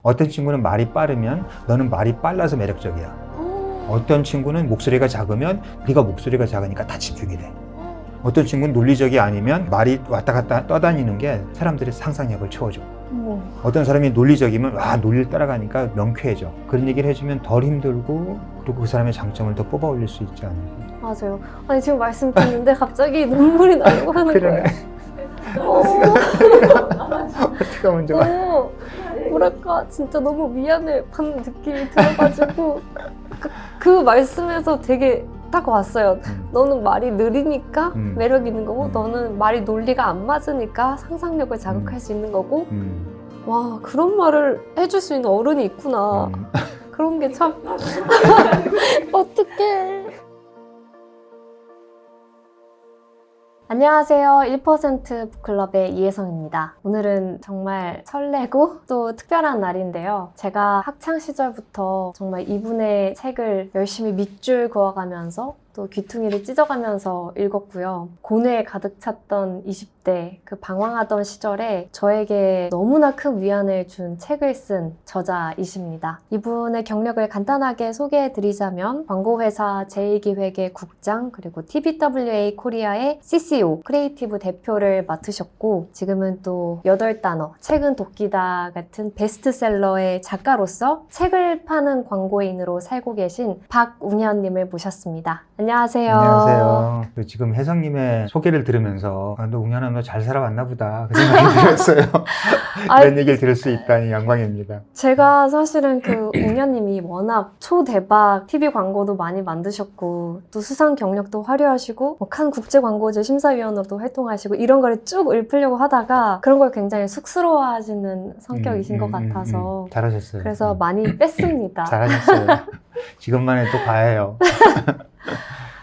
어떤 친구는 말이 빠르면 너는 말이 빨라서 매력적이야. 어떤 친구는 목소리가 작으면 네가 목소리가 작으니까 다 집중이 돼. 어떤 친구는 논리적이 아니면 말이 왔다 갔다 떠다니는 게 사람들의 상상력을 채워줘. 어떤 사람이 논리적이면 논리를 따라가니까 명쾌해져. 그런 얘기를 해주면 덜 힘들고 그리고 그 사람의 장점을 더 뽑아 올릴 수 있지 않을까. 맞아요. 아니 지금 말씀 듣는데 갑자기 눈물이 나려고 하는 그래. 거예요. 어떻게 하면 좋아? 너무 뭐랄까 진짜 너무 미안해 하는 느낌이 들어가지고 그 말씀에서 되게 딱 왔어요. 너는 말이 느리니까 매력 있는 거고 너는 말이 논리가 안 맞으니까 상상력을 자극할 수 있는 거고 와 그런 말을 해줄 수 있는 어른이 있구나. 그런 게 참 어떡해. 안녕하세요. 1% 북클럽의 이혜성입니다. 오늘은 정말 설레고 또 특별한 날인데요. 제가 학창시절부터 정말 이분의 책을 열심히 밑줄 그어가면서 또 귀퉁이를 찢어가면서 읽었고요. 고뇌에 가득 찼던 20대 그 방황하던 시절에 저에게 너무나 큰 위안을 준 책을 쓴 저자이십니다. 이분의 경력을 간단하게 소개해드리자면 광고회사 제1기획의 국장 그리고 TBWA 코리아의 CCO 크리에이티브 대표를 맡으셨고 지금은 또 8단어 책은 도끼다 같은 베스트셀러의 작가로서 책을 파는 광고인으로 살고 계신 박웅현님을 모셨습니다. 안녕하세요. 안녕하세요. 지금 혜성님의 소개를 들으면서 너 웅현아 너 잘 살아왔나 보다 그 생각이 들었어요. 이런 얘기를 들을 수 있다니 영광입니다. 제가 사실은 그 웅현님이 워낙 초대박 TV 광고도 많이 만드셨고 또 수상 경력도 화려하시고 칸 국제광고제 심사위원으로도 활동하시고 이런 거를 쭉 읊으려고 하다가 그런 걸 굉장히 쑥스러워하시는 성격이신 것 같아서 잘하셨어요. 그래서 많이 뺐습니다. 잘하셨어요. 지금만 해도 과해요.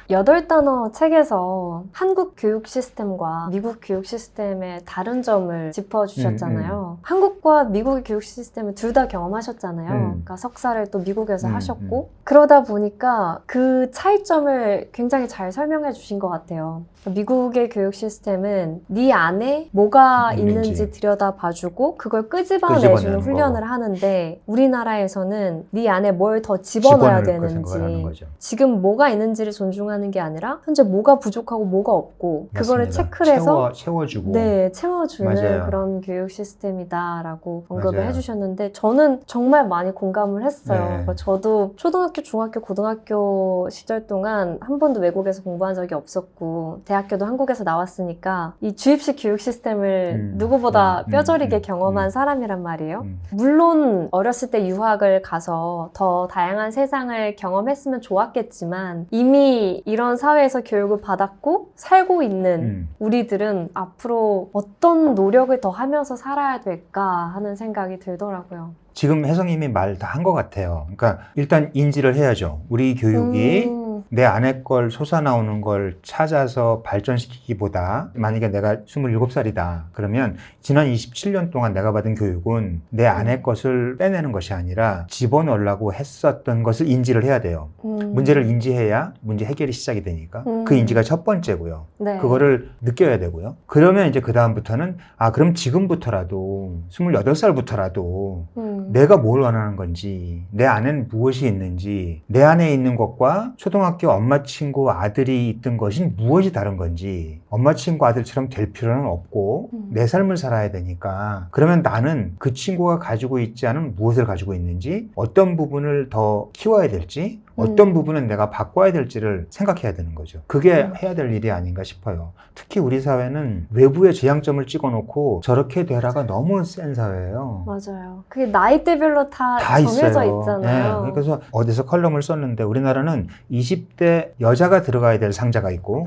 8단어 책에서 한국 교육 시스템과 미국 교육 시스템의 다른 점을 짚어주셨잖아요. 한국과 미국의 교육 시스템을 둘 다 경험하셨잖아요. 그러니까 석사를 또 미국에서 하셨고 그러다 보니까 그 차이점을 굉장히 잘 설명해 주신 것 같아요. 미국의 교육 시스템은 네 안에 뭐가 있는지 들여다봐주고 그걸 끄집어내주는 훈련을 하는데 우리나라에서는 네 안에 뭘 더 집어넣어야 되는지 지금 뭐가 있는지를 존중하는 게 아니라 현재 뭐가 부족하고 뭐가 없고 맞습니다. 그거를 체크를 해서 채워주고 채워주는 맞아요. 그런 교육 시스템이다라고 언급을 맞아요. 해주셨는데 저는 정말 많이 공감을 했어요. 네. 그러니까 저도 초등학교, 중학교, 고등학교 시절 동안 한 번도 외국에서 공부한 적이 없었고 대학교도 한국에서 나왔으니까 이 주입식 교육 시스템을 누구보다 뼈저리게 경험한 사람이란 말이에요. 물론 어렸을 때 유학을 가서 더 다양한 세상을 경험했으면 좋았겠지만 이미 이런 사회에서 교육을 받았고 살고 있는 우리들은 앞으로 어떤 노력을 더 하면서 살아야 될까 하는 생각이 들더라고요. 지금 혜성님이 말 다 한 것 같아요. 그러니까 일단 인지를 해야죠. 우리 교육이 내 안에 걸 솟아나오는 걸 찾아서 발전시키기보다 만약에 내가 27살이다 그러면 지난 27년 동안 내가 받은 교육은 내 안에 것을 빼내는 것이 아니라 집어넣으려고 했었던 것을 인지를 해야 돼요. 문제를 인지해야 문제 해결이 시작이 되니까 그 인지가 첫 번째고요. 네. 그거를 느껴야 되고요. 그러면 이제 그 다음부터는 그럼 지금부터라도 28살부터라도 내가 뭘 원하는 건지 내 안에는 무엇이 있는지 내 안에 있는 것과 초등학교 엄마 친구 아들이 있던 것이 무엇이 다른 건지 엄마 친구 아들처럼 될 필요는 없고 내 삶을 살아야 되니까 그러면 나는 그 친구가 가지고 있지 않은 무엇을 가지고 있는지 어떤 부분을 더 키워야 될지 어떤 부분은 내가 바꿔야 될지를 생각해야 되는 거죠. 그게 해야 될 일이 아닌가 싶어요. 특히 우리 사회는 외부의 재앙점을 찍어놓고 저렇게 되라가 너무 센 사회예요. 맞아요. 그게 나이대별로 다 정해져 있어요. 있잖아요. 네. 그래서 어디서 컬럼을 썼는데 우리나라는 20대 여자가 들어가야 될 상자가 있고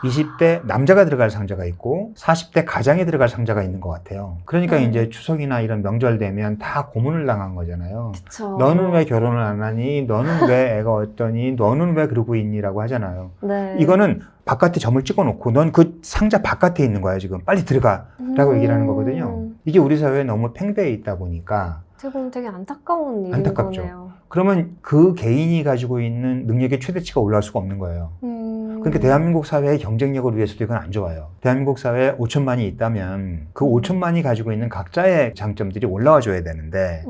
20대 남자가 들어갈 상자가 있고 40대 가장에 들어갈 상자가 있는 것 같아요. 그러니까 이제 추석이나 이런 명절 되면 다 고문을 당한 거잖아요. 그쵸. 너는 왜 결혼을 안 하니? 너는 왜 애가 어떠니? 너는 왜 그러고 있니? 라고 하잖아요. 네. 이거는 바깥에 점을 찍어놓고 넌 그 상자 바깥에 있는 거야 지금. 빨리 들어가 라고 얘기를 하는 거거든요. 이게 우리 사회에 너무 팽배해 있다 보니까 어떻게 보면 되게 안타까운 일인 안타깝죠. 거네요. 그러면 그 개인이 가지고 있는 능력의 최대치가 올라갈 수가 없는 거예요. 그러니까 대한민국 사회의 경쟁력을 위해서도 이건 안 좋아요. 대한민국 사회에 5천만이 있다면 그 5천만이 가지고 있는 각자의 장점들이 올라와 줘야 되는데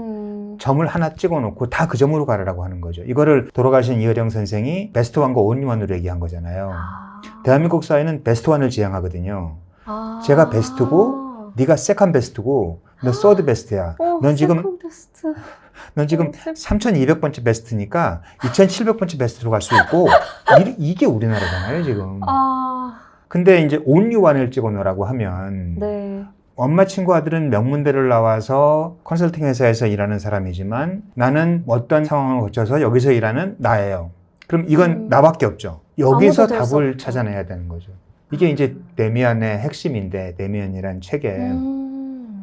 점을 하나 찍어놓고 다 그 점으로 가라라고 하는 거죠. 이거를 돌아가신 이어령 선생이 베스트 원과 온리 원으로 얘기한 거잖아요. 대한민국 사회는 베스트 원을 지향하거든요. 제가 베스트고 네가 세컨 베스트고 너 서드 베스트야. 넌 지금 베스트. 넌 지금 3200번째 베스트니까 2700번째 베스트로 갈 수 있고 이게 우리나라잖아요 지금. 근데 이제 온리 원을 찍어놓으라고 하면 네. 엄마 친구 아들은 명문대를 나와서 컨설팅 회사에서 일하는 사람이지만 나는 어떤 상황을 거쳐서 여기서 일하는 나예요. 그럼 이건 나밖에 없죠. 여기서 아무도 될수 답을 없죠. 찾아내야 되는 거죠. 이게 이제 데미안의 핵심인데 데미안이란 책에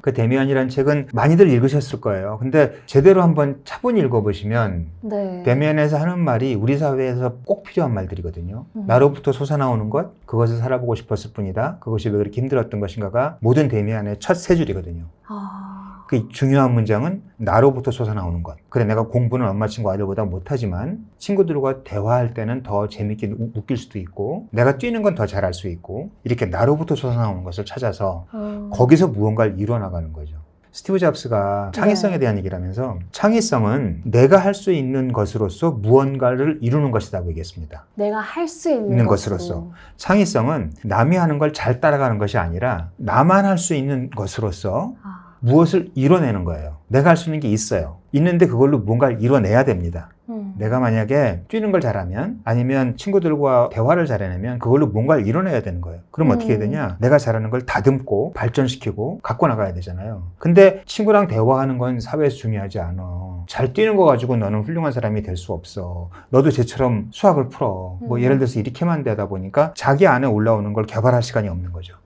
그 데미안이란 책은 많이들 읽으셨을 거예요. 근데 제대로 한번 차분히 읽어보시면 네. 데미안에서 하는 말이 우리 사회에서 꼭 필요한 말들이거든요. 나로부터 솟아나오는 것, 그것을 살아보고 싶었을 뿐이다. 그것이 왜 그렇게 힘들었던 것인가가 모든 데미안의 첫 세 줄이거든요. 그 중요한 문장은 나로부터 솟아나오는 것. 그래, 내가 공부는 엄마 친구 아들보다 못하지만 친구들과 대화할 때는 더 재밌게 웃길 수도 있고 내가 뛰는 건 더 잘할 수 있고 이렇게 나로부터 솟아나오는 것을 찾아서 거기서 무언가를 이뤄나가는 거죠. 스티브 잡스가 창의성에 대한 얘기를 하면서 창의성은 내가 할 수 있는 것으로서 무언가를 이루는 것이라고 얘기했습니다. 내가 할 수 있는 것으로서. 창의성은 남이 하는 걸 잘 따라가는 것이 아니라 나만 할 수 있는 것으로서 무엇을 이뤄내는 거예요. 내가 할 수 있는 게 있어요. 있는데 그걸로 뭔가를 이뤄내야 됩니다. 내가 만약에 뛰는 걸 잘하면 아니면 친구들과 대화를 잘해내면 그걸로 뭔가를 이뤄내야 되는 거예요. 그럼 어떻게 되냐? 내가 잘하는 걸 다듬고 발전시키고 갖고 나가야 되잖아요. 근데 친구랑 대화하는 건 사회에서 중요하지 않아. 잘 뛰는 거 가지고 너는 훌륭한 사람이 될 수 없어. 너도 쟤처럼 수학을 풀어. 뭐 예를 들어서 이렇게만 되다 보니까 자기 안에 올라오는 걸 개발할 시간이 없는 거죠.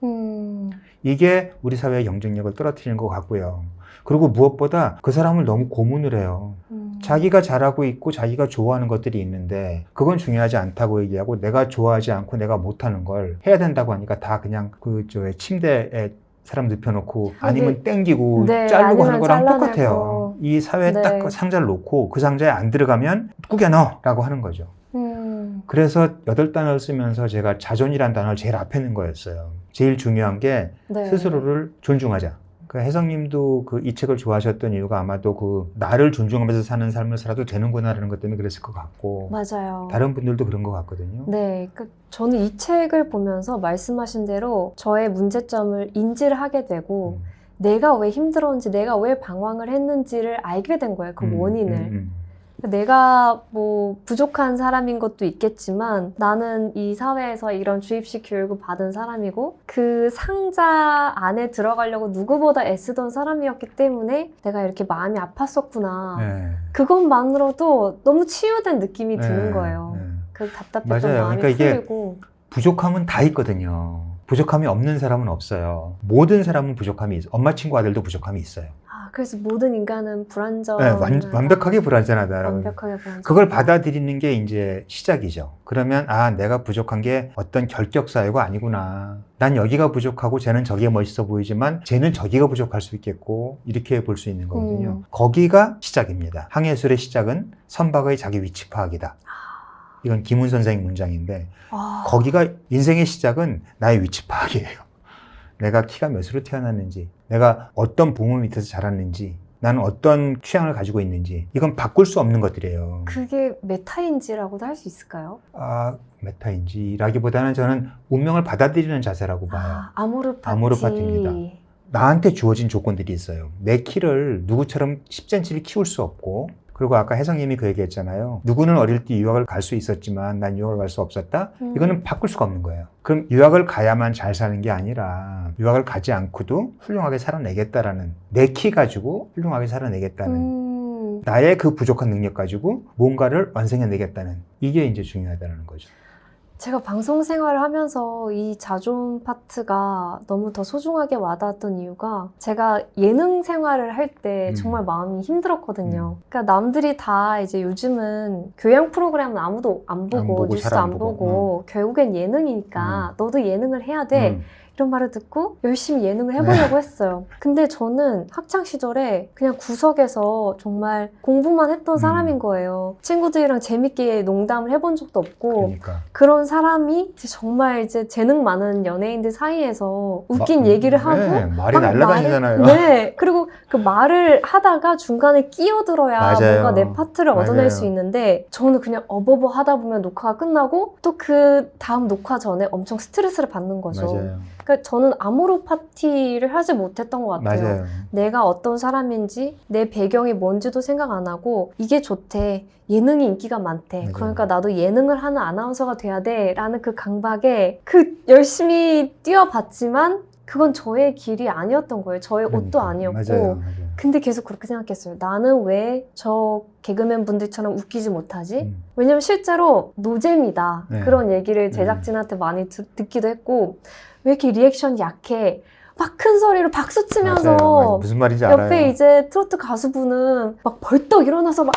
이게 우리 사회의 경쟁력을 떨어뜨리는 것 같고요. 그리고 무엇보다 그 사람을 너무 고문을 해요. 자기가 잘하고 있고 자기가 좋아하는 것들이 있는데 그건 중요하지 않다고 얘기하고 내가 좋아하지 않고 내가 못하는 걸 해야 된다고 하니까 다 그냥 침대에 사람 눕혀놓고 아니면 땡기고 자르고 하는 거랑 똑같아요. 이 사회에 딱 상자를 놓고 그 상자에 안 들어가면 꾸겨 넣으라고 하는 거죠. 그래서 8단어를 쓰면서 제가 자존이라는 단어를 제일 앞에 넣은 거였어요. 제일 중요한 게 스스로를 존중하자. 그 혜성님도 이 책을 좋아하셨던 이유가 아마도 그 나를 존중하면서 사는 삶을 살아도 되는구나라는 것 때문에 그랬을 것 같고 맞아요. 다른 분들도 그런 것 같거든요. 네, 저는 이 책을 보면서 말씀하신 대로 저의 문제점을 인지를 하게 되고 내가 왜 힘들었는지 내가 왜 방황을 했는지를 알게 된 거예요. 그 원인을. 내가 뭐 부족한 사람인 것도 있겠지만 나는 이 사회에서 이런 주입식 교육을 받은 사람이고 그 상자 안에 들어가려고 누구보다 애쓰던 사람이었기 때문에 내가 이렇게 마음이 아팠었구나. 그것만으로도 너무 치유된 느낌이 드는 거예요. 그 답답했던 마음이 풀리고. 부족함은 다 있거든요. 부족함이 없는 사람은 없어요. 모든 사람은 부족함이 있어요. 엄마 친구 아들도 부족함이 있어요. 그래서 모든 인간은 불완전. 완벽하게 불완전하다. 완벽하게 불완전. 그걸 받아들이는 게 이제 시작이죠. 그러면 내가 부족한 게 어떤 결격 사유가 아니구나. 난 여기가 부족하고 쟤는 저기가 멋있어 보이지만 쟤는 저기가 부족할 수 있겠고 이렇게 볼 수 있는 거거든요. 거기가 시작입니다. 항해술의 시작은 선박의 자기 위치 파악이다. 이건 김훈 선생의 문장인데 거기가 인생의 시작은 나의 위치 파악이에요. 내가 키가 몇으로 태어났는지, 내가 어떤 부모 밑에서 자랐는지, 나는 어떤 취향을 가지고 있는지 이건 바꿀 수 없는 것들이에요. 그게 메타인지라고도 할 수 있을까요? 메타인지라기보다는 저는 운명을 받아들이는 자세라고 봐요. 아모르파티입니다. 나한테 주어진 조건들이 있어요. 내 키를 누구처럼 10cm를 키울 수 없고 그리고 아까 혜성님이 그 얘기했잖아요. 누구는 어릴 때 유학을 갈 수 있었지만 난 유학을 갈 수 없었다? 이거는 바꿀 수가 없는 거예요. 그럼 유학을 가야만 잘 사는 게 아니라 유학을 가지 않고도 훌륭하게 살아내겠다라는 내 키 가지고 훌륭하게 살아내겠다는 나의 그 부족한 능력 가지고 뭔가를 완성해내겠다는 이게 이제 중요하다는 거죠. 제가 방송 생활을 하면서 이 자존 파트가 너무 더 소중하게 와닿았던 이유가 제가 예능 생활을 할 때 정말 마음이 힘들었거든요. 그러니까 남들이 다 이제 요즘은 교양 프로그램은 아무도 안 보고 뉴스도 안 보고 결국엔 예능이니까 너도 예능을 해야 돼. 이런 말을 듣고 열심히 예능을 해보려고 했어요. 근데 저는 학창 시절에 그냥 구석에서 정말 공부만 했던 사람인 거예요. 친구들이랑 재밌게 농담을 해본 적도 없고 그러니까. 그런 사람이 이제 정말 이제 재능 많은 연예인들 사이에서 웃긴 얘기를 하고 네, 말이 막 날라다니잖아요. 네. 그리고 그 말을 하다가 중간에 끼어들어야 맞아요. 뭔가 내 파트를 얻어낼 맞아요. 수 있는데 저는 그냥 어버버 하다 보면 녹화가 끝나고 또 그 다음 녹화 전에 엄청 스트레스를 받는 거죠. 맞아요. 그러니까 저는 아무런 파티를 하지 못했던 것 같아요. 맞아요. 내가 어떤 사람인지 내 배경이 뭔지도 생각 안 하고 이게 좋대. 예능이 인기가 많대. 맞아요. 그러니까 나도 예능을 하는 아나운서가 돼야 돼. 라는 그 강박에 그 열심히 뛰어봤지만 그건 저의 길이 아니었던 거예요. 저의 옷도 그러니까. 아니었고. 맞아요. 맞아요. 근데 계속 그렇게 생각했어요. 나는 왜 저 개그맨 분들처럼 웃기지 못하지? 음. 왜냐면 실제로 노잼이다. 네. 그런 얘기를 제작진한테 많이 듣기도 했고 왜 이렇게 리액션이 약해? 막 큰 소리로 박수 치면서 맞아요. 맞아요. 무슨 말인지 알아요. 옆에 이제 트로트 가수분은 막 벌떡 일어나서 막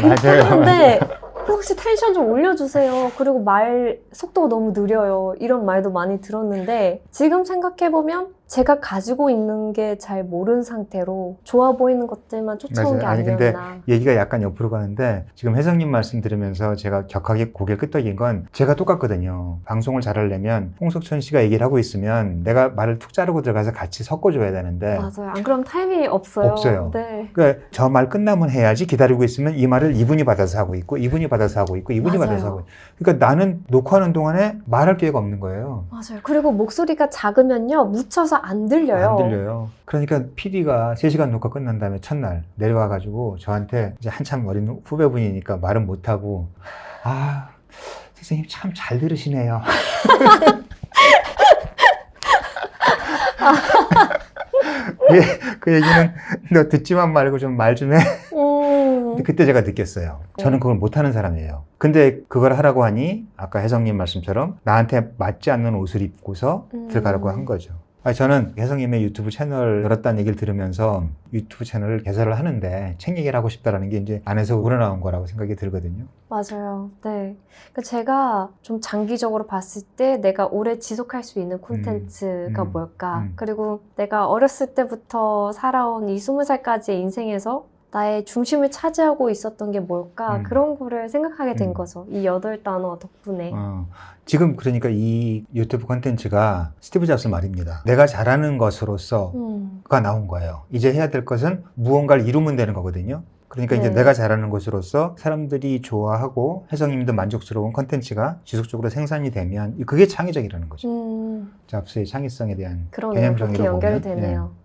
이렇게 맞아요. 하는데 혹시 텐션 좀 올려주세요. 그리고 말 속도가 너무 느려요. 이런 말도 많이 들었는데 지금 생각해보면 제가 가지고 있는 게 잘 모르는 상태로 좋아 보이는 것들만 쫓아온 게 맞아요. 아니, 근데 아니었나. 얘기가 약간 옆으로 가는데 지금 혜성님 말씀 들으면서 제가 격하게 고개를 끄덕인 건 제가 똑같거든요. 방송을 잘하려면 홍석천 씨가 얘기를 하고 있으면 내가 말을 툭 자르고 들어가서 같이 섞어줘야 되는데 맞아요. 안 그럼 타이밍이 없어요. 없어요. 네. 그러니까 저 말 끝나면 해야지 기다리고 있으면 이 말을 이분이 받아서 하고 있고 이분이 받아서 하고 있고 이분이 맞아요. 받아서 하고 있고 그러니까 나는 녹화하는 동안에 말할 기회가 없는 거예요. 맞아요. 그리고 목소리가 작으면요. 묻혀서 안 들려요. 안 들려요. 그러니까 PD가 3시간 녹화 끝난 다음에 첫날 내려와가지고 저한테 이제 한참 어린 후배분이니까 말은 못하고 아 선생님 참 잘 들으시네요. 그 얘기는 너 듣지만 말고 좀 말 좀 해. 근데 그때 제가 느꼈어요. 저는 그걸 못하는 사람이에요. 근데 그걸 하라고 하니 아까 혜성님 말씀처럼 나한테 맞지 않는 옷을 입고서 들어가라고 한 거죠. 저는 혜성님의 유튜브 채널 열었다는 얘기를 들으면서 유튜브 채널을 개설을 하는데 책 얘기를 하고 싶다라는 게 이제 안에서 우러나온 거라고 생각이 들거든요. 맞아요. 네. 그러니까 제가 좀 장기적으로 봤을 때 내가 오래 지속할 수 있는 콘텐츠가 뭘까? 그리고 내가 어렸을 때부터 살아온 이 20살까지의 인생에서 나의 중심을 차지하고 있었던 게 뭘까? 그런 거를 생각하게 된 거죠. 이 8단어 덕분에. 지금 그러니까 이 유튜브 콘텐츠가 스티브 잡스 말입니다. 내가 잘하는 것으로서가 나온 거예요. 이제 해야 될 것은 무언가를 이루면 되는 거거든요. 그러니까 이제 내가 잘하는 것으로서 사람들이 좋아하고 혜성님도 만족스러운 콘텐츠가 지속적으로 생산이 되면 그게 창의적이라는 거죠. 잡스의 창의성에 대한 개념 정의로 그렇게 연결이 보면. 되네요.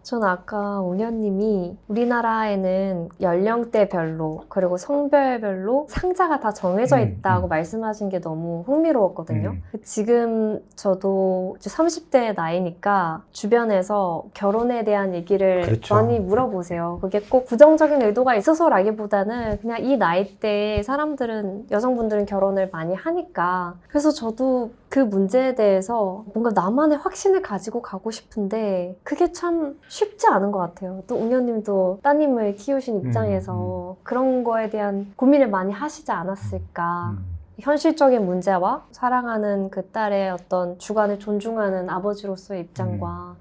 전 아까 운현님이 우리나라에는 연령대별로 그리고 성별별로 상자가 다 정해져 있다고 말씀하신 게 너무 흥미로웠거든요. 지금 저도 이제 30대 나이니까 주변에서 결혼에 대한 얘기를 그렇죠. 많이 물어보세요. 그게 꼭 부정적인 의도가 있어서라기보다는 그냥 이 나이대에 사람들은 여성분들은 결혼을 많이 하니까 그래서 저도 그 문제에 대해서 뭔가 나만의 확신을 가지고 가고 싶은데 그게 참 쉽지 않은 것 같아요. 또 웅녀님도 따님을 키우신 입장에서 그런 거에 대한 고민을 많이 하시지 않았을까. 현실적인 문제와 사랑하는 그 딸의 어떤 주관을 존중하는 아버지로서의 입장과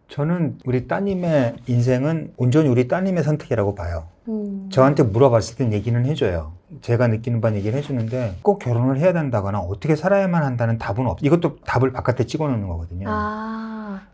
저는 우리 따님의 인생은 온전히 우리 따님의 선택이라고 봐요. 저한테 물어봤을 땐 얘기는 해줘요. 제가 느끼는 바는 얘기를 해주는데 꼭 결혼을 해야 된다거나 어떻게 살아야만 한다는 답은 없어. 이것도 답을 바깥에 찍어놓는 거거든요.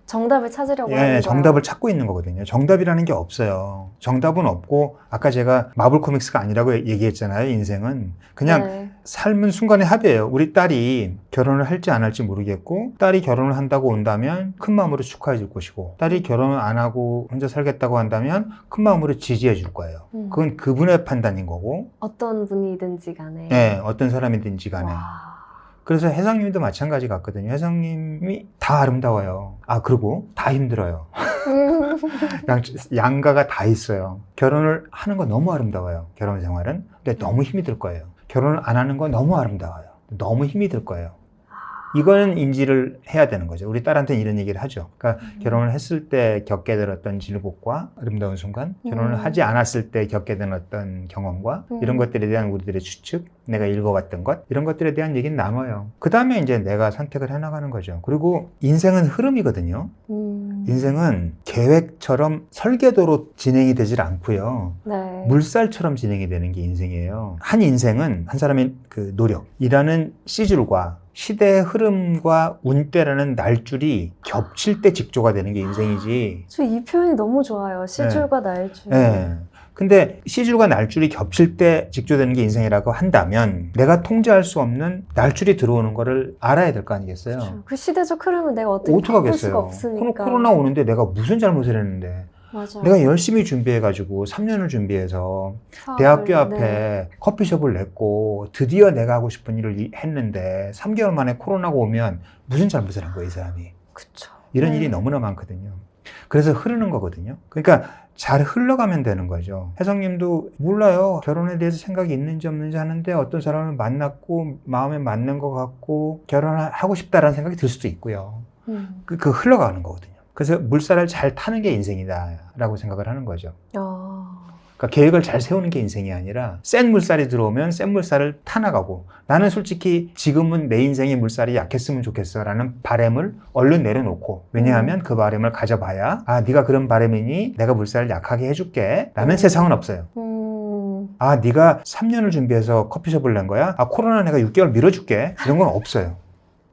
정답을 찾으려고 하는 거예요. 정답을 찾고 있는 거거든요. 정답이라는 게 없어요. 정답은 없고 아까 제가 마블 코믹스가 아니라고 얘기했잖아요. 인생은 그냥 삶은 순간의 합이에요. 우리 딸이 결혼을 할지 안 할지 모르겠고 딸이 결혼을 한다고 온다면 큰 마음으로 축하해 줄 것이고 딸이 결혼을 안 하고 혼자 살겠다고 한다면 큰 마음으로 지지해 줄 거예요. 그건 그분의 판단인 거고 어떤 분이든지 간에 어떤 사람이든지 간에 그래서 혜성님도 마찬가지 같거든요. 혜성님이 다 아름다워요. 그리고 다 힘들어요. 양가가 다 있어요. 결혼을 하는 건 너무 아름다워요. 결혼 생활은. 근데 너무 힘이 들 거예요. 결혼을 안 하는 건 너무 아름다워요. 너무 힘이 들 거예요. 이거는 인지를 해야 되는 거죠. 우리 딸한테는 이런 얘기를 하죠. 그러니까 결혼을 했을 때 겪게 된 어떤 질곡과 아름다운 순간, 결혼을 하지 않았을 때 겪게 된 어떤 경험과 이런 것들에 대한 우리들의 추측, 내가 읽어봤던 것, 이런 것들에 대한 얘기는 나눠요. 그 다음에 이제 내가 선택을 해나가는 거죠. 그리고 인생은 흐름이거든요. 인생은 계획처럼 설계도로 진행이 되질 않고요. 네. 물살처럼 진행이 되는 게 인생이에요. 한 인생은 한 사람의 그 노력이라는 시줄과 시대의 흐름과 운때라는 날줄이 겹칠 때 직조가 되는 게 인생이지. 저 이 표현이 너무 좋아요. 시줄과 날줄. 네. 근데 시줄과 날줄이 겹칠 때 직조되는 게 인생이라고 한다면 내가 통제할 수 없는 날줄이 들어오는 거를 알아야 될 거 아니겠어요? 그렇죠. 그 시대적 흐름은 내가 어떻게 바꿀 수가 하겠어요? 없으니까. 코로나 오는데 내가 무슨 잘못을 했는데 맞아요. 내가 열심히 준비해가지고 3년을 준비해서 사업을, 대학교 앞에 네. 커피숍을 냈고 드디어 내가 하고 싶은 일을 했는데 3개월 만에 코로나가 오면 무슨 잘못을 한 거예요, 이 사람이. 그쵸. 이런 네. 일이 너무나 많거든요. 그래서 흐르는 거거든요. 그러니까 잘 흘러가면 되는 거죠. 혜성님도 몰라요. 결혼에 대해서 생각이 있는지 없는지 하는데 어떤 사람을 만났고 마음에 맞는 것 같고 결혼하고 싶다라는 생각이 들 수도 있고요. 그 흘러가는 거거든요. 그래서 물살을 잘 타는 게 인생이다라고 생각을 하는 거죠. 그러니까 계획을 잘 세우는 게 인생이 아니라 센 물살이 들어오면 센 물살을 타나가고 나는 솔직히 지금은 내 인생의 물살이 약했으면 좋겠어 라는 바람을 얼른 내려놓고 왜냐하면 그 바람을 가져봐야 아 네가 그런 바람이니 내가 물살을 약하게 해줄게 라는 세상은 없어요. 아 네가 3년을 준비해서 커피숍을 낸 거야? 아 코로나 내가 6개월 밀어줄게 이런 건 없어요.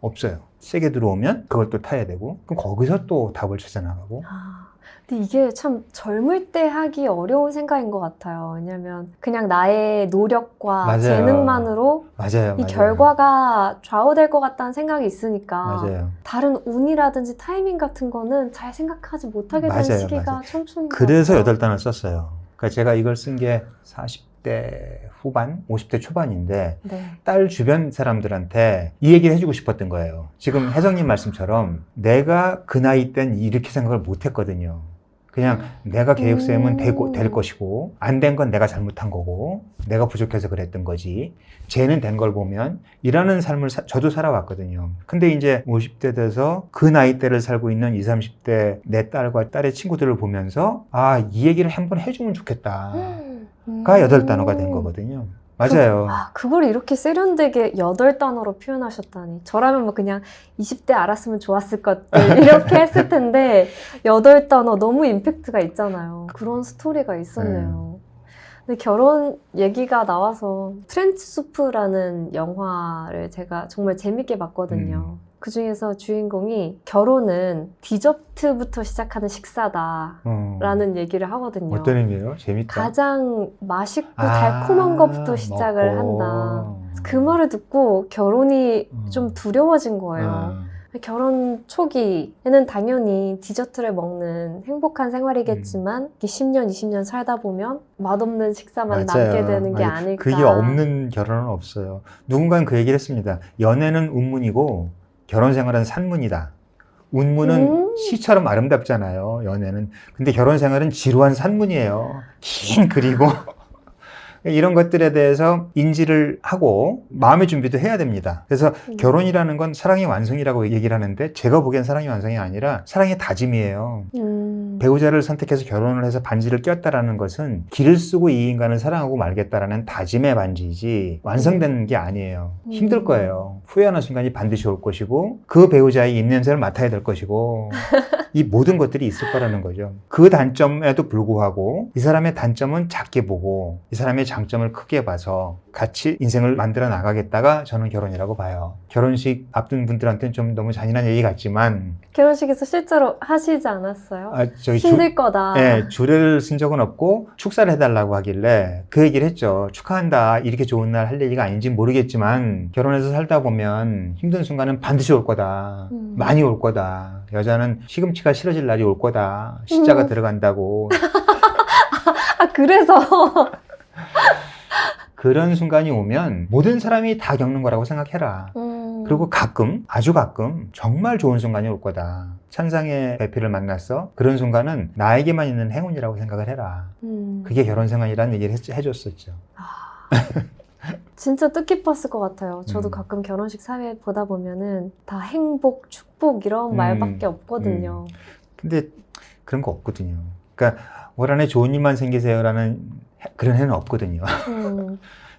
없어요. 세게 들어오면 그걸 또 타야 되고 그럼 거기서 또 답을 찾아 나가고 근데 이게 참 젊을 때 하기 어려운 생각인 것 같아요. 왜냐면 그냥 나의 노력과 맞아요. 재능만으로 맞아요. 이 결과가 좌우될 것 같다는 생각이 있으니까 맞아요. 다른 운이라든지 타이밍 같은 거는 잘 생각하지 못하게 되는 맞아요. 시기가 맞아요. 청춘인 것 그래서 같아요. 8단을 썼어요. 그러니까 제가 이걸 쓴 게 40대 후반, 50대 초반인데 네. 딸 주변 사람들한테 이 얘기를 해주고 싶었던 거예요. 지금 혜성님 말씀처럼 내가 그 나이 땐 이렇게 생각을 못 했거든요. 그냥 내가 계획 세우면 될 것이고 안 된 건 내가 잘못한 거고 내가 부족해서 그랬던 거지 쟤는 된 걸 보면 이라는 삶을 저도 살아왔거든요. 근데 이제 50대 돼서 그 나이대를 살고 있는 20, 30대 내 딸과 딸의 친구들을 보면서 아, 이 얘기를 한번 해주면 좋겠다 가 8단어가 된 거거든요. 맞아요. 그걸 이렇게 세련되게 8단어로 표현하셨다니. 저라면 뭐 그냥 20대 알았으면 좋았을 것들 이렇게 했을 텐데 8단어 너무 임팩트가 있잖아요. 그런 스토리가 있었네요. 근데 결혼 얘기가 나와서 트렌치 수프라는 영화를 제가 정말 재밌게 봤거든요. 그 중에서 주인공이 결혼은 디저트부터 시작하는 식사다라는 얘기를 하거든요. 어떤 의미예요? 재밌다. 가장 맛있고 달콤한 것부터 시작을 한다. 그 말을 듣고 결혼이 좀 두려워진 거예요. 결혼 초기에는 당연히 디저트를 먹는 행복한 생활이겠지만 10년, 20년 살다 보면 맛없는 식사만 남게 되는 게 아닐까. 그게 없는 결혼은 없어요. 누군가는 그 얘기를 했습니다. 연애는 운문이고 결혼 생활은 산문이다. 운문은 시처럼 아름답잖아요. 연애는. 근데 결혼 생활은 지루한 산문이에요. 긴 글이고 이런 것들에 대해서 인지를 하고 마음의 준비도 해야 됩니다. 그래서 결혼이라는 건 사랑의 완성이라고 얘기를 하는데 제가 보기엔 사랑의 완성이 아니라 사랑의 다짐이에요. 배우자를 선택해서 결혼을 해서 반지를 꼈다라는 것은 길을 쓰고 이 인간을 사랑하고 말겠다라는 다짐의 반지이지 완성되는 게 아니에요. 힘들 거예요. 후회하는 순간이 반드시 올 것이고 그 배우자의 입냄새를 맡아야 될 것이고 이 모든 것들이 있을 거라는 거죠. 그 단점에도 불구하고 이 사람의 단점은 작게 보고 이 사람의 장점을 크게 봐서 같이 인생을 만들어 나가겠다가 저는 결혼이라고 봐요. 결혼식 앞둔 분들한테는 좀 너무 잔인한 얘기 같지만 결혼식에서 실제로 하시지 않았어요? 저희 힘들 거다. 네, 주례를 쓴 적은 없고 축사를 해달라고 하길래 그 얘기를 했죠. 축하한다. 이렇게 좋은 날 할 얘기가 아닌지 모르겠지만 결혼해서 살다 보면 힘든 순간은 반드시 올 거다. 많이 올 거다. 여자는 시금치가 싫어질 날이 올 거다. 시자가 들어간다고. 그래서 그런 순간이 오면 모든 사람이 다 겪는 거라고 생각해라. 그리고 가끔, 아주 가끔 정말 좋은 순간이 올 거다. 천상의 배필을 만났어. 그런 순간은 나에게만 있는 행운이라고 생각을 해라. 그게 결혼 생활이라는 얘기를 해줬었죠. 진짜 뜻깊었을 것 같아요. 저도 음. 가끔 결혼식 사회 보다 보면은 다 행복, 축복 이런 말밖에 없거든요. 근데 그런 거 없거든요. 그러니까 올 한해 좋은 일만 생기세요라는 그런 해는 없거든요.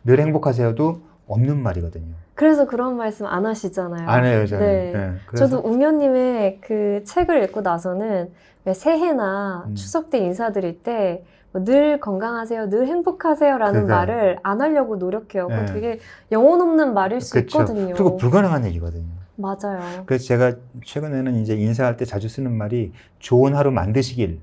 늘 행복하세요도 없는 말이거든요. 그래서 그런 말씀 안 하시잖아요. 안 해요, 저는. 네. 네, 그래서 저도 웅녀님의 그 책을 읽고 나서는 왜 새해나 추석 때 인사드릴 때 늘 건강하세요, 늘 행복하세요라는 그러니까요. 말을 안 하려고 노력해요. 그거 네. 되게 영혼 없는 말일 수 그렇죠. 있거든요. 그리고 불가능한 얘기거든요. 맞아요. 그래서 제가 최근에는 이제 인사할 때 자주 쓰는 말이 좋은 하루 만드시길,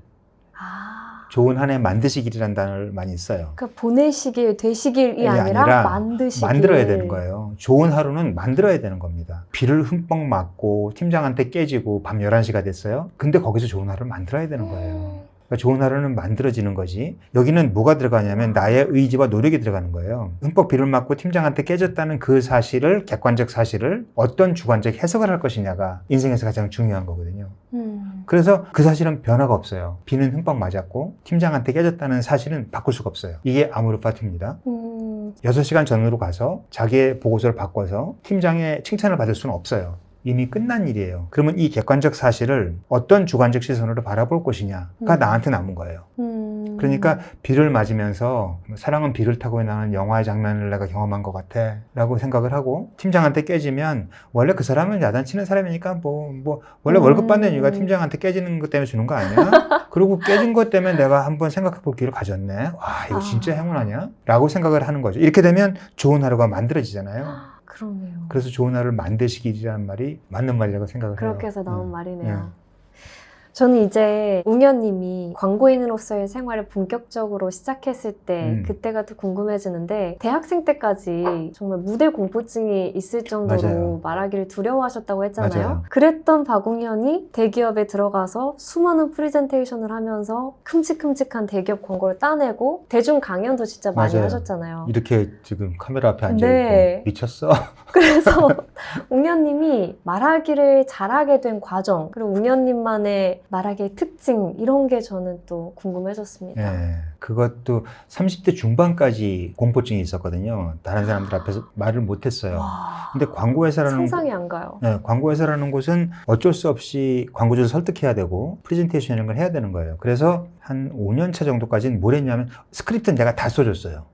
좋은 한 해 만드시길이라는 단어를 많이 써요. 그러니까 보내시길, 되시길이 아니라 만드시길. 만들어야 되는 거예요. 좋은 하루는 만들어야 되는 겁니다. 비를 흠뻑 맞고 팀장한테 깨지고 밤 11시가 됐어요. 근데 거기서 좋은 하루를 만들어야 되는 거예요. 그러니까 좋은 하루는 만들어지는 거지. 여기는 뭐가 들어가냐면 나의 의지와 노력이 들어가는 거예요. 흠뻑 비를 맞고 팀장한테 깨졌다는 그 사실을, 객관적 사실을 어떤 주관적 해석을 할 것이냐가 인생에서 가장 중요한 거거든요. 그래서 그 사실은 변화가 없어요. 비는 흠뻑 맞았고 팀장한테 깨졌다는 사실은 바꿀 수가 없어요. 이게 아모르파트입니다. 6시간 전으로 가서 자기의 보고서를 바꿔서 팀장의 칭찬을 받을 수는 없어요. 이미 끝난 일이에요. 그러면 이 객관적 사실을 어떤 주관적 시선으로 바라볼 것이냐가 나한테 남은 거예요. 그러니까 비를 맞으면서 사랑은 비를 타고 나는 영화의 장면을 내가 경험한 것 같아 라고 생각을 하고, 팀장한테 깨지면 원래 그 사람은 야단치는 사람이니까 원래 월급 받는 이유가 팀장한테 깨지는 것 때문에 주는 거 아니야? 그리고 깨진 것 때문에 내가 한번 생각해 볼 기회를 가졌네. 와, 이거 진짜 행운 아니야? 라고 생각을 하는 거죠. 이렇게 되면 좋은 하루가 만들어지잖아요. 그러네요. 그래서 좋은 하루를 만드시길이라는 말이 맞는 말이라고 생각을 해요. 그렇게 해서 나온 말이네요. 저는 이제 웅녀님이 광고인으로서의 생활을 본격적으로 시작했을 때 그때가 더 궁금해지는데, 대학생 때까지 정말 무대 공포증이 있을 정도로 맞아요. 말하기를 두려워하셨다고 했잖아요. 맞아요. 그랬던 박웅현이 대기업에 들어가서 수많은 프레젠테이션을 하면서 큼직큼직한 대기업 광고를 따내고 대중 강연도 진짜 많이 맞아요. 하셨잖아요. 이렇게 지금 카메라 앞에 앉아있고 네. 미쳤어? 그래서 웅녀님이 말하기를 잘하게 된 과정, 그리고 웅녀님만의 말하기의 특징, 이런 게 저는 또 궁금해졌습니다. 네, 그것도 30대 중반까지 공포증이 있었거든요. 다른 사람들 앞에서 말을 못했어요. 와, 근데 광고회사라는 상상이 안 가요. 네, 광고회사라는 곳은 어쩔 수 없이 광고주를 설득해야 되고 프레젠테이션 이런 걸 해야 되는 거예요. 그래서 한 5년 차 정도까지는 뭘 했냐면 스크립트는 내가 다 써줬어요.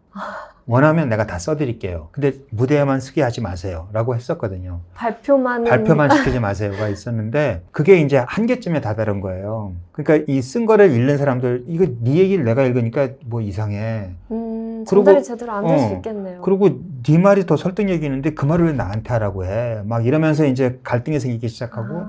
원하면 내가 다 써드릴게요. 근데 무대에만 쓰게 하지 마세요 라고 했었거든요. 발표만 시키지 마세요가 있었는데, 그게 이제 한계점에 다다른 거예요. 그러니까 이 쓴 거를 읽는 사람들, 이거 네 얘기를 내가 읽으니까 뭐 이상해. 전달이 제대로 안 될 수 있겠네요. 그리고 네 말이 더 설득력이 있는데 그 말을 왜 나한테 하라고 해. 막 이러면서 이제 갈등이 생기기 시작하고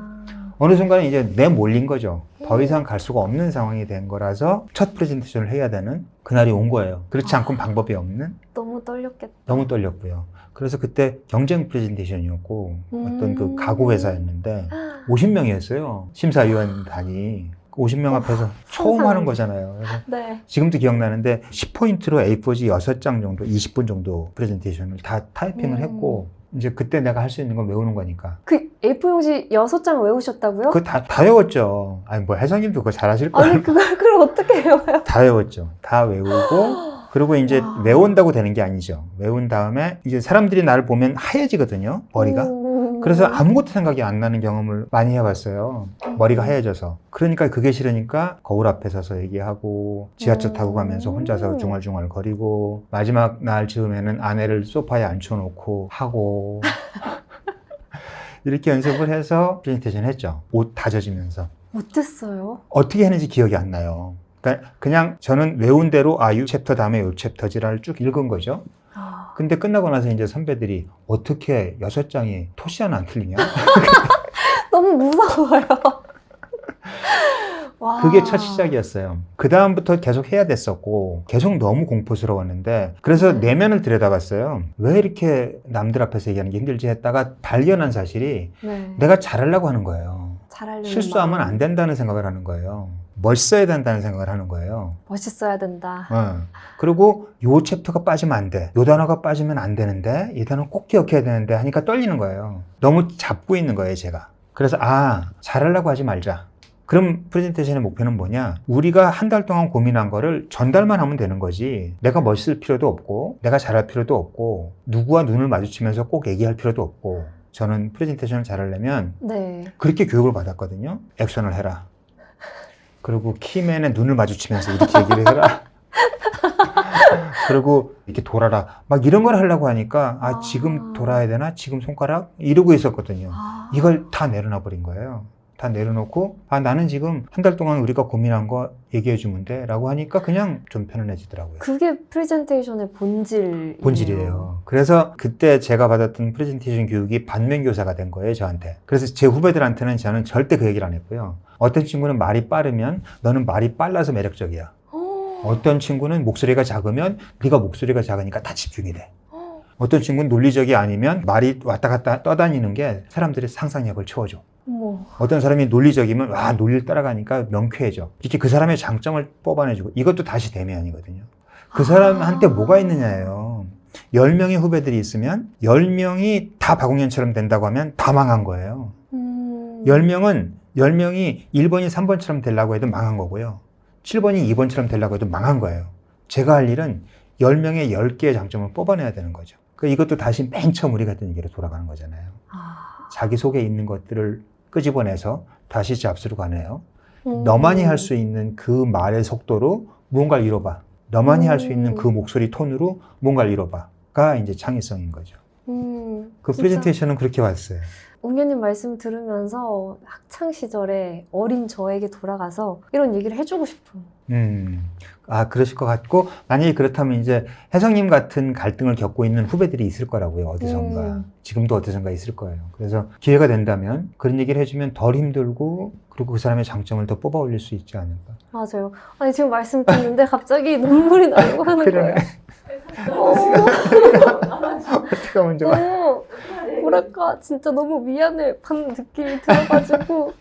어느 순간에 이제 내몰린 거죠. 더 이상 갈 수가 없는 상황이 된 거라서 첫 프레젠테이션을 해야 되는 그날이 온 거예요. 그렇지 않고는 방법이 없는. 너무 떨렸겠다. 너무 떨렸고요. 그래서 그때 경쟁 프레젠테이션이었고 어떤 그 가구 회사였는데 50명이었어요. 심사위원단이. 50명 앞에서 처음 하는 거잖아요. 그래서 네. 지금도 기억나는데 10포인트로 A4지 6장 정도, 20분 정도 프레젠테이션을 다 타이핑을 했고, 이제 그때 내가 할 수 있는 건 외우는 거니까. 그 A4 용지 6장 외우셨다고요? 그거 다 외웠죠. 아니, 뭐, 혜성님도 그거 잘 하실 거예요. 아니, 그걸 어떻게 외워요? 다 외웠죠. 다 외우고, 그리고 이제 외운다고 되는 게 아니죠. 외운 다음에 이제 사람들이 나를 보면 하얘지거든요, 머리가. 그래서 아무것도 생각이 안 나는 경험을 많이 해봤어요. 머리가 하얘져서. 그러니까 그게 싫으니까 거울 앞에 서서 얘기하고, 지하철 타고 가면서 혼자서 중얼중얼 거리고, 마지막 날 즈음에는 아내를 소파에 앉혀놓고 하고, 이렇게 연습을 해서 프레젠테이션 했죠. 옷 다 젖으면서. 어땠어요? 어떻게 했는지 기억이 안 나요. 그러니까 그냥 저는 외운 대로 이 챕터 다음에 이 챕터지를 쭉 읽은 거죠. 근데 끝나고 나서 이제 선배들이 어떻게 6장이 토시 하나 안 틀리냐? 너무 무서워요. 와. 그게 첫 시작이었어요. 그 다음부터 계속 해야 됐었고 계속 너무 공포스러웠는데, 그래서 내면을 들여다봤어요. 왜 이렇게 남들 앞에서 얘기하는 게 힘들지 했다가 발견한 사실이 내가 잘하려고 하는 거예요. 실수하면 안 된다는 생각을 하는 거예요. 멋있어야 된다는 생각을 하는 거예요. 멋있어야 된다. 그리고 요 챕터가 빠지면 안 돼. 요 단어가 빠지면 안 되는데 이 단어 꼭 기억해야 되는데 하니까 떨리는 거예요. 너무 잡고 있는 거예요, 제가. 그래서 잘하려고 하지 말자. 그럼 프레젠테이션의 목표는 뭐냐? 우리가 한 달 동안 고민한 거를 전달만 하면 되는 거지. 내가 멋있을 필요도 없고, 내가 잘할 필요도 없고, 누구와 눈을 마주치면서 꼭 얘기할 필요도 없고. 저는 프레젠테이션을 잘하려면 네. 그렇게 교육을 받았거든요. 액션을 해라. 그리고 키맨의 눈을 마주치면서 이렇게 얘기를 해라. 그리고 이렇게 돌아라. 막 이런 걸 하려고 하니까 지금 돌아야 되나? 지금 손가락? 이러고 있었거든요. 이걸 다 내려놔 버린 거예요. 다 내려놓고 나는 지금 한 달 동안 우리가 고민한 거 얘기해 주면 돼 라고 하니까 그냥 좀 편안해지더라고요. 그게 프레젠테이션의 본질이에요. 그래서 그때 제가 받았던 프레젠테이션 교육이 반면교사가 된 거예요, 저한테. 그래서 제 후배들한테는 저는 절대 그 얘기를 안 했고요. 어떤 친구는 말이 빠르면 너는 말이 빨라서 매력적이야. 어떤 친구는 목소리가 작으면 네가 목소리가 작으니까 다 집중이 돼. 어떤 친구는 논리적이 아니면 말이 왔다 갔다 떠다니는 게 사람들의 상상력을 채워줘. 어떤 사람이 논리적이면 논리를 따라가니까 명쾌해져. 이렇게 그 사람의 장점을 뽑아내주고 이것도 다시 대면이거든요. 그 사람한테 뭐가 있느냐예요. 10명의 후배들이 있으면 10명이 다 박웅현처럼 된다고 하면 다 망한 거예요. 10명이 1번이 3번처럼 되려고 해도 망한 거고요. 7번이 2번처럼 되려고 해도 망한 거예요. 제가 할 일은 10명의 10개의 장점을 뽑아내야 되는 거죠. 이것도 다시 맨 처음 우리가 했던 얘기로 돌아가는 거잖아요. 자기 속에 있는 것들을 끄집어내서 다시 잡수로 가네요. 너만이 할 수 있는 그 말의 속도로 무언가를 이뤄봐. 너만이 할 수 있는 그 목소리 톤으로 뭔가를 이뤄봐가 이제 창의성인 거죠. 그 프레젠테이션은 그렇게 왔어요. 웅현님 말씀 들으면서 학창 시절에 어린 저에게 돌아가서 이런 얘기를 해주고 싶어요. 그러실 것 같고, 만약에 그렇다면 이제 혜성님 같은 갈등을 겪고 있는 후배들이 있을 거라고요, 어디선가. 지금도 어디선가 있을 거예요. 그래서 기회가 된다면 그런 얘기를 해주면 덜 힘들고, 그리고 그 사람의 장점을 더 뽑아 올릴 수 있지 않을까. 맞아요. 아니, 지금 말씀 듣는데 갑자기 눈물이 나려고 하는 거예요. 어떻게 하면 좋아? 뭐랄까, 진짜 너무 미안해 한 느낌이 들어가지고,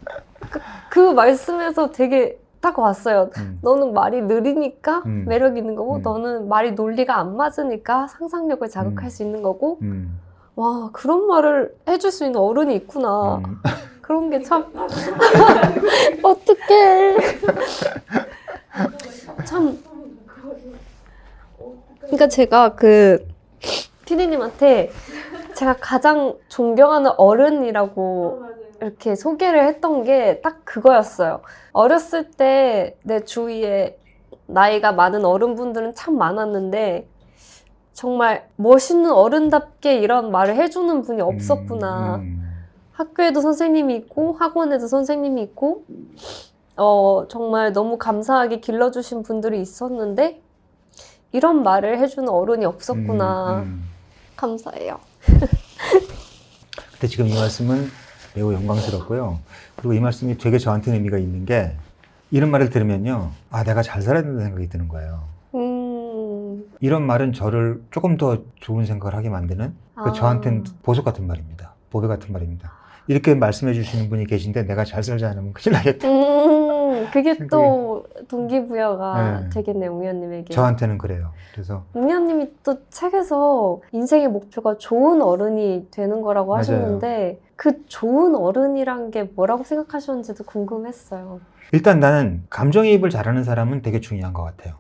그 말씀에서 되게 딱 왔어요. 너는 말이 느리니까 매력 있는 거고, 너는 말이 논리가 안 맞으니까 상상력을 자극할 수 있는 거고, 와, 그런 말을 해줄 수 있는 어른이 있구나. 그런 게 참, 어떡해. 참. 그러니까 제가 피디님한테 제가 가장 존경하는 어른이라고 이렇게 소개를 했던 게 딱 그거였어요. 어렸을 때 내 주위에 나이가 많은 어른분들은 참 많았는데 정말 멋있는 어른답게 이런 말을 해주는 분이 없었구나. 학교에도 선생님이 있고 학원에도 선생님이 있고 정말 너무 감사하게 길러주신 분들이 있었는데 이런 말을 해주는 어른이 없었구나. 감사해요. 근데 지금 이 말씀은 매우 영광스럽고요. 그리고 이 말씀이 되게 저한테 의미가 있는 게 이런 말을 들으면요. 내가 잘 살아야 된다는 생각이 드는 거예요. 이런 말은 저를 조금 더 좋은 생각을 하게 만드는 저한테는 보석 같은 말입니다. 보배 같은 말입니다. 이렇게 말씀해 주시는 분이 계신데 내가 잘 살지 않으면 큰일 나겠다. 그게 또 동기부여가 되겠네요, 웅현님에게. 저한테는 그래요. 그래서 웅현님이 또 책에서 인생의 목표가 좋은 어른이 되는 거라고 맞아요. 하셨는데 그 좋은 어른이란 게 뭐라고 생각하셨는지도 궁금했어요. 일단 나는 감정이입을 잘하는 사람은 되게 중요한 것 같아요.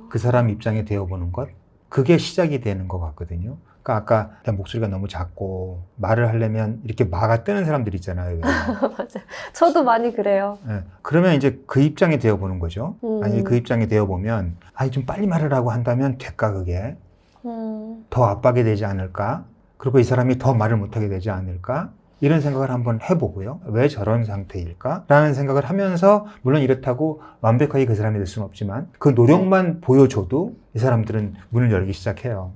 그 사람 입장에 되어보는 것, 그게 시작이 되는 것 같거든요. 그러니까 아까 내 목소리가 너무 작고 말을 하려면 이렇게 마가 뜨는 사람들 있잖아요. 맞아요. 저도 많이 그래요. 네. 그러면 이제 그 입장에 되어보는 거죠. 아니 그 입장에 되어보면 좀 빨리 말을 하고 한다면 될까 그게? 더 압박이 되지 않을까? 그리고 이 사람이 더 말을 못하게 되지 않을까? 이런 생각을 한번 해보고요. 왜 저런 상태일까? 라는 생각을 하면서 물론 이렇다고 완벽하게 그 사람이 될 수는 없지만 그 노력만 보여줘도 이 사람들은 문을 열기 시작해요.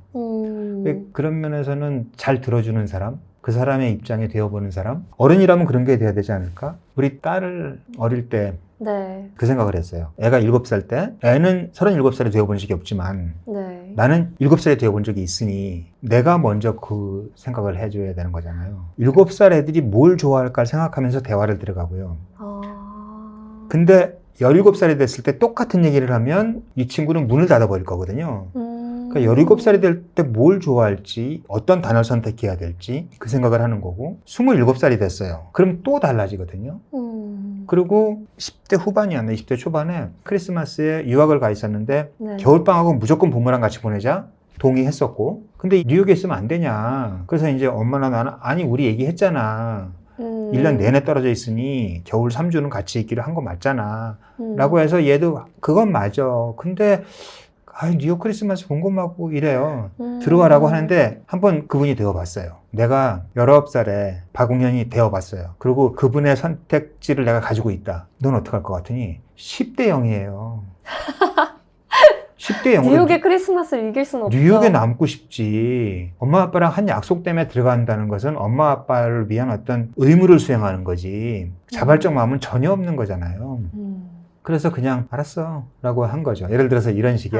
그런 면에서는 잘 들어주는 사람, 그 사람의 입장에 되어보는 사람, 어른이라면 그런 게 돼야 되지 않을까? 우리 딸을 어릴 때 그 생각을 했어요. 애가 7살 때, 애는 37살이 되어본 적이 없지만 나는 7살이 되어본 적이 있으니 내가 먼저 그 생각을 해줘야 되는 거잖아요. 7살 애들이 뭘 좋아할까 생각하면서 대화를 들어가고요. 근데 17살이 됐을 때 똑같은 얘기를 하면 이 친구는 문을 닫아버릴 거거든요. 그러니까 17살이 될 때 뭘 좋아할지, 어떤 단어를 선택해야 될지 그 생각을 하는 거고 27살이 됐어요. 그럼 또 달라지거든요. 그리고 10대 후반이었나 20대 초반에 크리스마스에 유학을 가 있었는데 네. 겨울방학은 무조건 부모랑 같이 보내자 동의했었고 근데 뉴욕에 있으면 안 되냐 그래서 이제 엄마나 나는 아니 우리 얘기했잖아 1년 내내 떨어져 있으니 겨울 3주는 같이 있기로 한 거 맞잖아 라고 해서 얘도 그건 맞아 근데 뉴욕 크리스마스 본 것만고 이래요 들어와라고 하는데 한번 그분이 되어봤어요 내가 19살에 박웅현이 되어봤어요 그리고 그분의 선택지를 내가 가지고 있다 넌 어떡할 것 같으니 10대 0이에요 10대 0으로 뉴욕의 크리스마스를 이길 수는 없죠. 뉴욕에 남고 싶지. 엄마 아빠랑 한 약속 때문에 들어간다는 것은 엄마 아빠를 위한 어떤 의무를 수행하는 거지. 자발적 마음은 전혀 없는 거잖아요. 그래서 그냥 알았어 라고 한 거죠. 예를 들어서 이런 식의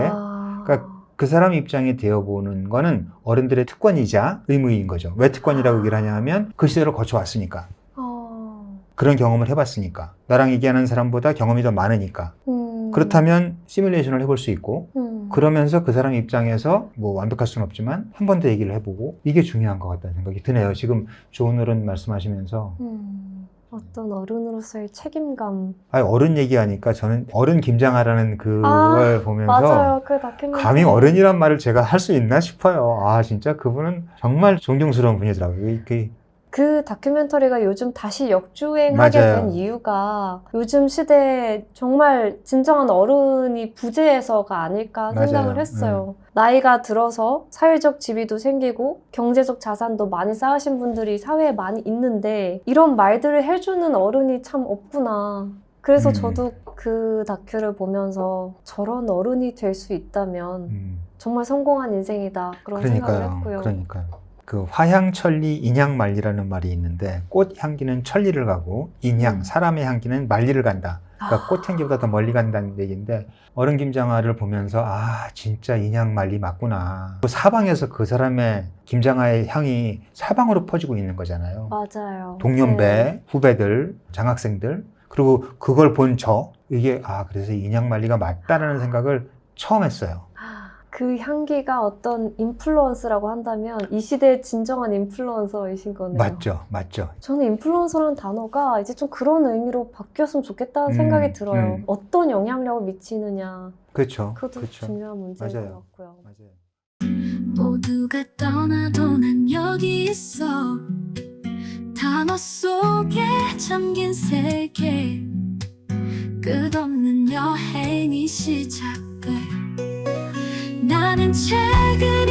그러니까 그 사람 입장이 되어보는 거는 어른들의 특권이자 의무인 거죠. 왜 특권이라고 얘기를 하냐 하면 그 시대를 거쳐왔으니까 그런 경험을 해봤으니까 나랑 얘기하는 사람보다 경험이 더 많으니까 그렇다면 시뮬레이션을 해볼 수 있고 그러면서 그 사람 입장에서 뭐 완벽할 수는 없지만 한 번 더 얘기를 해보고 이게 중요한 것 같다는 생각이 드네요. 지금 좋은 어른 말씀하시면서 어떤 어른으로서의 책임감. 어른 얘기하니까 저는 어른 김장하라는 그걸 보면서 맞아요. 그 다큐멘터리. 감히 어른이란 말을 제가 할 수 있나 싶어요. 진짜 그분은 정말 존경스러운 분이더라고요. 그 다큐멘터리가 요즘 다시 역주행하게 맞아요. 된 이유가 요즘 시대에 정말 진정한 어른이 부재해서가 아닐까 생각을 맞아요. 했어요. 나이가 들어서 사회적 지위도 생기고 경제적 자산도 많이 쌓으신 분들이 사회에 많이 있는데 이런 말들을 해주는 어른이 참 없구나. 그래서 저도 그 다큐를 보면서 저런 어른이 될 수 있다면 정말 성공한 인생이다. 그런 생각을 했고요. 그러니까요. 그 화향천리 인향만리라는 말이 있는데 꽃 향기는 천리를 가고 인향, 사람의 향기는 만리를 간다. 그러니까 꽃 향기보다 더 멀리 간다는 얘기인데 어른 김장하를 보면서 진짜 인향만리 맞구나. 사방에서 그 사람의 김장하의 향이 사방으로 퍼지고 있는 거잖아요. 맞아요. 동년배, 후배들, 장학생들 그리고 그걸 본 이게 그래서 인향만리가 맞다라는 생각을 처음 했어요. 그 향기가 어떤 인플루언서라고 한다면 이 시대의 진정한 인플루언서이신 거네요. 맞죠. 저는 인플루언서라는 단어가 이제 좀 그런 의미로 바뀌었으면 좋겠다는 생각이 들어요. 어떤 영향력을 미치느냐. 그렇죠. 그것도 중요한 문제인 맞아요. 것 같고요. 모두가 떠나도 난 여기 있어. 단어 속에 잠긴 세계 끝없는 여행이 시작돼. 나는 책을